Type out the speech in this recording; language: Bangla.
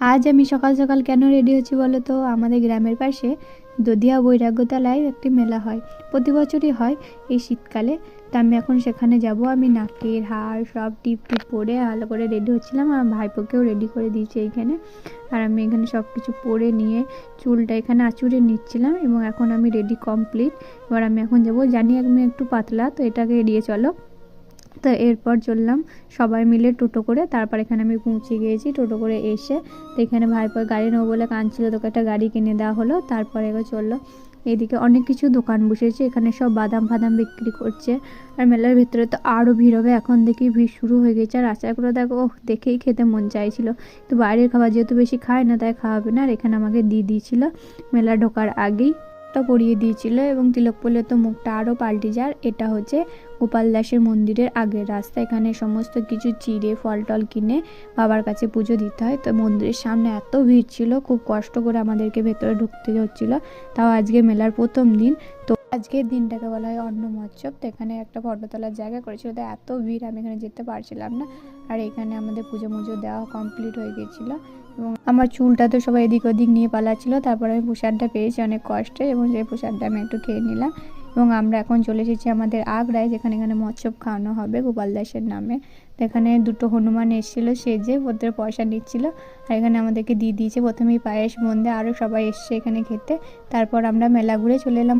আজ আমি সকাল সকাল কেন রেডি হচ্ছি বলো তো? আমাদের গ্রামের পাশে দদিয়া বৈরাগ্যতলায় একটি মেলা হয়, প্রতি বছরই হয় এই শীতকালে। তা আমি এখন সেখানে যাব। আমি নাকের হার সব টিপ টিপ পরে ভালো করে রেডি হচ্ছিলাম, আর ভাইপোকেও রেডি করে দিয়েছি এইখানে। আর আমি এখানে সব কিছু পরে নিয়ে চুলটা এখানে আঁচড়ে নিচ্ছিলাম, এবং এখন আমি রেডি কমপ্লিট। এবার আমি এখন যাব, জানি আমি একটু পাতলা, তো এটাকে এড়িয়ে চলো। তো এরপর চললাম সবাই মিলে টোটো করে। তারপর এখানে আমি পৌঁছে গিয়েছি টোটো করে এসে। তো এখানে ভাইপোর গাড়ি নেবো বলে কাঁদছিল, তোকে একটা গাড়ি কিনে দেওয়া হলো। তারপরে এবার চললো, এদিকে অনেক কিছু দোকান বসেছে, এখানে সব বাদাম ফাদাম বিক্রি করছে। আর মেলার ভিতরে তো আরও ভিড় হবে, এখন দেখি ভিড় শুরু হয়ে গেছে। আর আচারগুলো দেখো, দেখেই খেতে মন চাইছিল। তো বাইরের খাবার যেহেতু বেশি খায় না, তাই খাওয়াবে না। আর এখানে আমাকে দিয়ে দিয়েছিল মেলা ঢোকার আগেই, টা পরিয়ে দিয়েছিল, এবং তিলক পরলে তো মুখটা আরও পাল্টে যায়। এটা হচ্ছে গোপাল দাসের মন্দিরের আগের রাস্তা। এখানে সমস্ত কিছু চিড়ে ফল টল কিনে বাবার কাছে পুজো দিতে হয়। তো মন্দিরের সামনে এত ভিড় ছিল, খুব কষ্ট করে আমাদেরকে ভেতরে ঢুকতে হচ্ছিল। তাও আজকে মেলার প্রথম দিন, তো আজকের দিনটাকে বলা হয় অন্ন মহোৎসব। তো এখানে একটা ফটো তোলার জায়গা করেছিল, তো এত ভিড় আমি এখানে যেতে পারছিলাম না। আর এখানে আমাদের পুজো মুজো দেওয়া কমপ্লিট হয়ে গেছিলো, এবং আমার চুলটা তো সবাই এদিক ওদিক নিয়ে পালাচ্ছিল। তারপর আমি প্রসাদটা পেয়েছি অনেক কষ্টে, এবং সেই প্রসাদটা আমি একটু খেয়ে নিলাম। এবং আমরা এখন চলে এসেছি আমাদের আগ্রায়, যেখানে এখানে মহোৎসব খাওয়ানো হবে গোপাল দাসের নামে। তো এখানে দুটো হনুমান এসেছিলো সেজে, ওদের পয়সা নিচ্ছিল। আর এখানে আমাদেরকে দিয়ে দিয়েছে প্রথমেই পায়েস, মন্দে আরও সবাই এসছে এখানে খেতে। তারপর আমরা মেলা ঘুরে চলে এলাম।